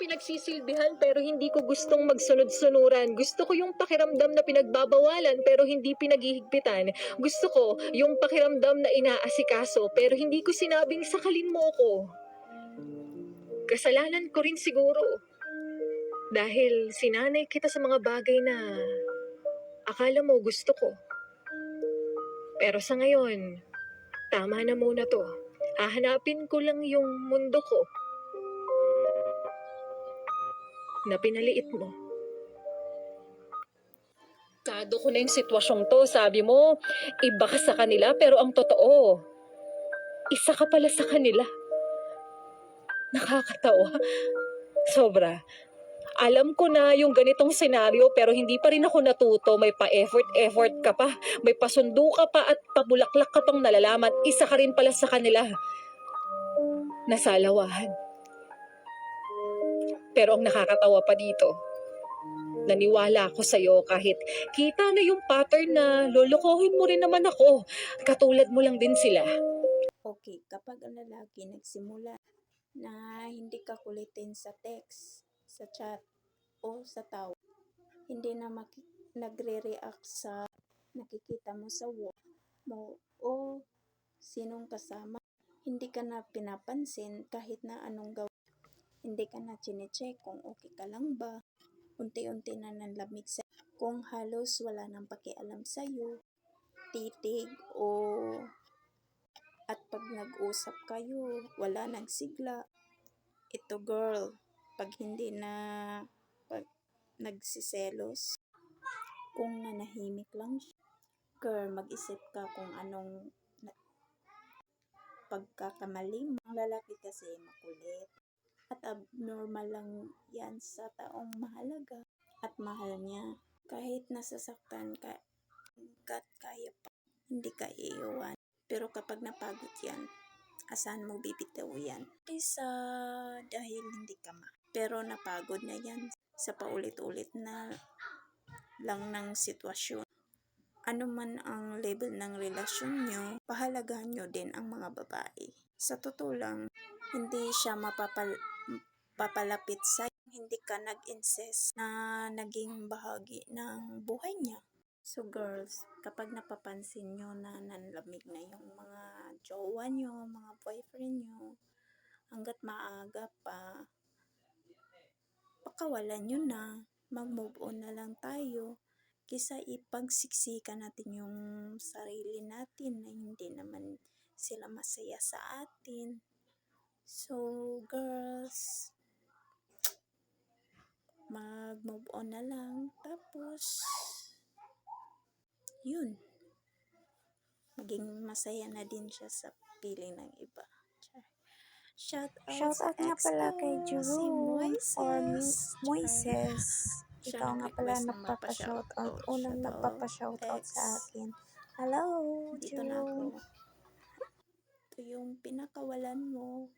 pinagsisilbihan pero hindi ko gustong magsunod-sunuran. Gusto ko yung pakiramdam na pinagbabawalan pero hindi pinaghihigpitan. Gusto ko yung pakiramdam na inaasikaso pero hindi ko sinabing sakalin mo ko. Kasalanan ko rin siguro. Dahil sinanay kita sa mga bagay na akala mo gusto ko. Pero sa ngayon, tama na muna to. Hahanapin ko lang yung mundo ko na pinaliit mo. Kado ko na yung sitwasyong to. Sabi mo, iba ka sa kanila pero ang totoo, isa ka pala sa kanila. Nakakatawa. Sobra. Alam ko na yung ganitong senaryo pero hindi pa rin ako natuto. May pa-effort ka pa. May pasundo ka pa at pabulaklak ka pang nalalaman. Isa ka rin pala sa kanila. Nasalawahan. Pero ang nakakatawa pa dito, naniwala ako sa'yo kahit kita na yung pattern na lolokohin mo rin naman ako. Katulad mo lang din sila. Okay, kapag ang lalaki nagsimula na hindi ka kulitin sa text, sa chat, o sa tawag, hindi na nagre-react sa nakikita mo sa work mo o sinong kasama, hindi ka na pinapansin kahit na anong gawin, hindi ka na chinecheck kung okay ka lang ba, unti-unti na nanlamig sa kung halos wala nang pakialam sa'yo, titig o at pag nag-usap kayo, wala nang sigla. Ito girl, pag hindi na pag nagsiselos, kung nanahimik lang siya, girl, mag-isip ka kung anong pagkakamali mo. Ang lalaki kasi makulit at abnormal lang yan sa taong mahalaga at mahal niya. Kahit nasasaktan ka, hanggat kaya pa, hindi ka iiwan. Pero kapag napagod yan, asan mo bibitaw yan? Isa dahil hindi ka pero napagod na yan sa paulit-ulit na lang ng sitwasyon. Ano man ang level ng relasyon nyo, pahalagahan nyo din ang mga babae. Sa totoo lang, hindi siya papalapit sa hindi ka nag-insist na naging bahagi ng buhay niya. So girls, kapag napapansin nyo na nanlamig na yung mga jowa nyo, mga boyfriend nyo, hanggat maaga pa, pakawalan nyo na, mag-move on na lang tayo, kisa ipagsiksikan natin yung sarili natin na hindi naman sila masaya sa atin. So girls, mag-move on na lang, tapos yun, maging masaya na din siya sa piling ng iba. Shout out nga pala kay si Moises. Ikaw nga pala nag-request ng nagpapa-shoutout. magpa-shoutout. Unang nagpapa-shoutout sa akin. Hello, Dito na ako. Ito yung pinakawalan mo.